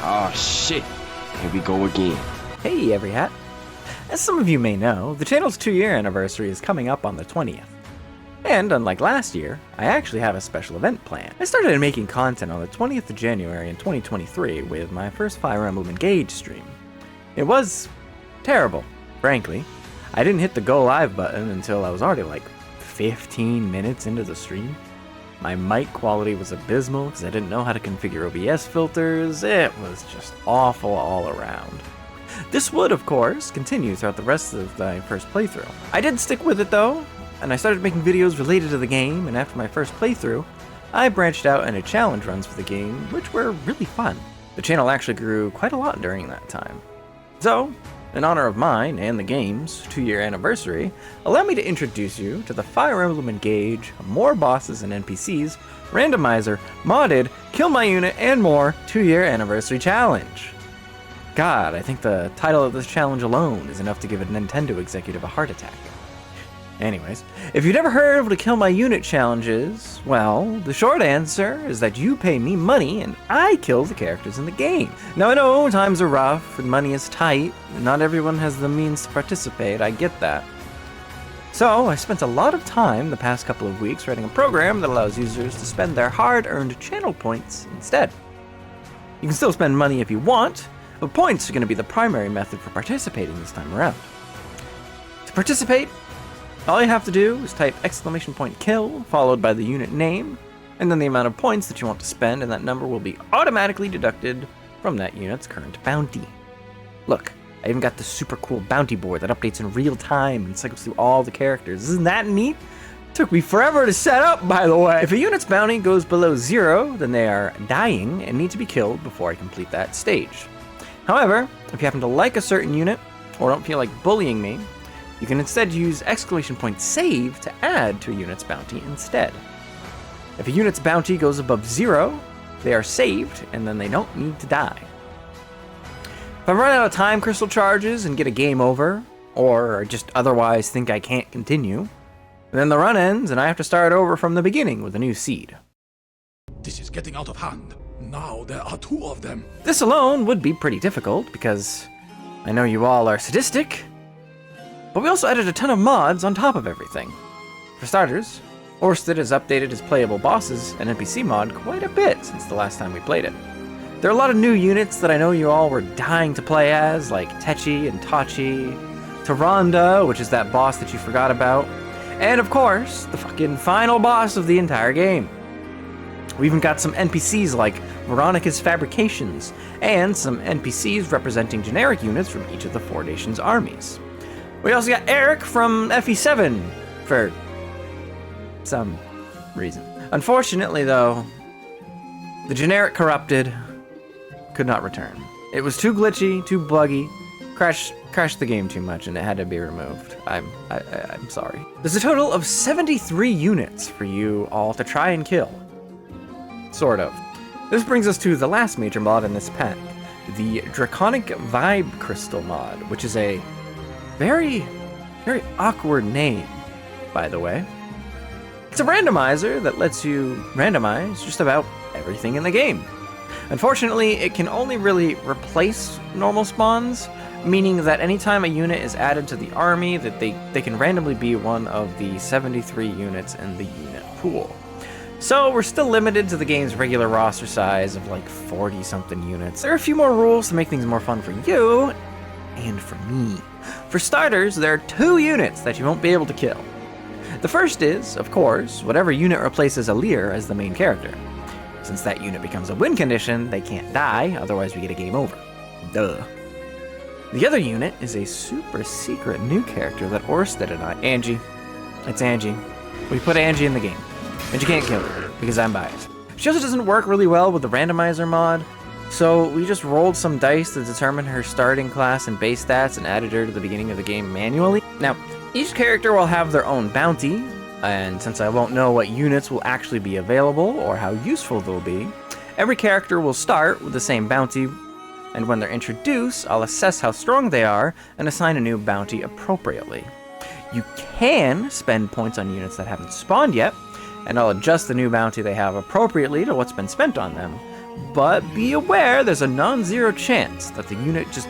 Oh shit, here we go again. Hey, Every Hat. As some of you may know, the channel's 2-year anniversary is coming up on the 20th. And unlike last year, I actually have a special event planned. I started making content on the 20th of January in 2023 with my first Fire Emblem Engage stream. It was terrible, frankly. I didn't hit the go live button until I was already like 15 minutes into the stream. My mic quality was abysmal because I didn't know how to configure OBS filters. It was just awful all around. This would, of course, continue throughout the rest of my first playthrough. I did stick with it though, and I started making videos related to the game, and after my first playthrough, I branched out into challenge runs for the game, which were really fun. The channel actually grew quite a lot during that time. So, in honor of mine and the game's 2-year anniversary, allow me to introduce you to the Fire Emblem Engage, More Bosses and NPCs, Randomizer, Modded, Kill My Unit, and More 2-year anniversary challenge. God, I think the title of this challenge alone is enough to give a Nintendo executive a heart attack. Anyways, if you've never heard of what a Kill My Unit challenge is, well, the short answer is that you pay me money and I kill the characters in the game. Now I know times are rough and money is tight, and not everyone has the means to participate, I get that. So I spent a lot of time the past couple of weeks writing a program that allows users to spend their hard-earned channel points instead. You can still spend money if you want, but points are going to be the primary method for participating this time around. To participate, all you have to do is type !kill followed by the unit name, and then the amount of points that you want to spend, and that number will be automatically deducted from that unit's current bounty. Look, I even got the super cool bounty board that updates in real time and cycles through all the characters. Isn't that neat? Took me forever to set up, by the way. If a unit's bounty goes below 0, then they are dying and need to be killed before I complete that stage. However, if you happen to like a certain unit, or don't feel like bullying me, you can instead use !save to add to a unit's bounty instead. If a unit's bounty goes above 0, they are saved, and then they don't need to die. If I run out of time crystal charges and get a game over, or just otherwise think I can't continue, then the run ends and I have to start over from the beginning with a new seed. This is getting out of hand. Now there are 2 of them. This alone would be pretty difficult, because I know you all are sadistic, but we also added a ton of mods on top of everything. For starters, Orsted has updated his playable bosses and NPC mod quite a bit since the last time we played it. There are a lot of new units that I know you all were dying to play as, like Techi and Tachi, Tyrande, which is that boss that you forgot about, and of course, the fucking final boss of the entire game. We even got some NPCs like Veronica's Fabrications, and some NPCs representing generic units from each of the 4 nations' armies. We also got Eric from FE7 for some reason. Unfortunately, though, the generic corrupted could not return. It was too glitchy, too buggy, crashed the game too much, and it had to be removed. I'm sorry. There's a total of 73 units for you all to try and kill. Sort of. This brings us to the last major mod in this pack, the Draconic Vibe Crystal mod, which is a very awkward name, by the way. It's a randomizer that lets you randomize just about everything in the game. Unfortunately, it can only really replace normal spawns, meaning that anytime a unit is added to the army, that they can randomly be one of the 73 units in the unit pool. So we're still limited to the game's regular roster size of like 40-something units. There are a few more rules to make things more fun for you, and for me. For starters, there are 2 units that you won't be able to kill. The first is, of course, whatever unit replaces Alir as the main character. Since that unit becomes a win condition, they can't die, otherwise we get a game over. Duh. The other unit is a super secret new character that Orsted and I... Angie. It's Angie. We put Angie in the game. And you can't kill her, because I'm biased. She also doesn't work really well with the randomizer mod, so we just rolled some dice to determine her starting class and base stats and added her to the beginning of the game manually. Now, each character will have their own bounty, and since I won't know what units will actually be available or how useful they'll be, every character will start with the same bounty, and when they're introduced, I'll assess how strong they are and assign a new bounty appropriately. You can spend points on units that haven't spawned yet, and I'll adjust the new bounty they have appropriately to what's been spent on them, But be aware there's a non-zero chance that the unit just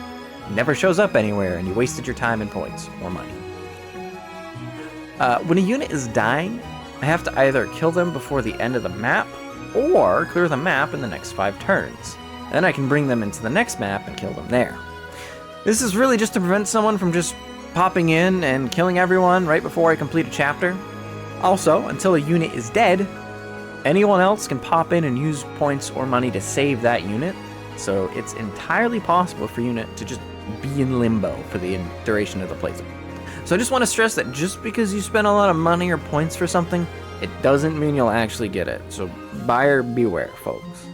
never shows up anywhere and you wasted your time and points or money. When a unit is dying, I have to either kill them before the end of the map or clear the map in the next 5 turns. Then I can bring them into the next map and kill them there. This is really just to prevent someone from just popping in and killing everyone right before I complete a chapter. Also, until a unit is dead, anyone else can pop in and use points or money to save that unit, so it's entirely possible for unit to just be in limbo for the duration of the playthrough. So I just want to stress that just because you spend a lot of money or points for something, it doesn't mean you'll actually get it, so buyer beware, folks.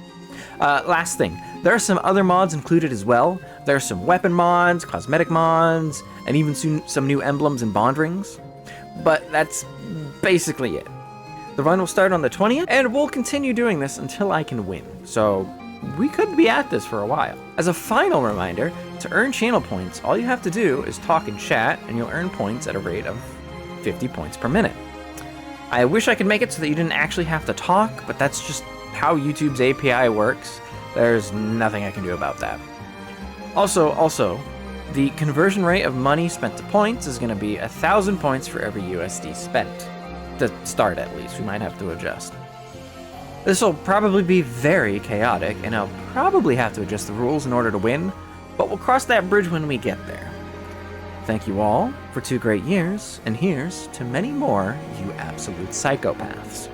Last thing, there are some other mods included as well. There are some weapon mods, cosmetic mods, and even some new emblems and bond rings. But that's basically it. The run will start on the 20th, and we'll continue doing this until I can win, so we could be at this for a while. As a final reminder, to earn channel points, all you have to do is talk in chat, and you'll earn points at a rate of 50 points per minute. I wish I could make it so that you didn't actually have to talk, but that's just how YouTube's API works. There's nothing I can do about that. Also, the conversion rate of money spent to points is going to be 1,000 points for every USD spent. To start, at least. We might have to adjust. This will probably be very chaotic, and I'll probably have to adjust the rules in order to win, but we'll cross that bridge when we get there. Thank you all for 2 great years, and here's to many more, you absolute psychopaths.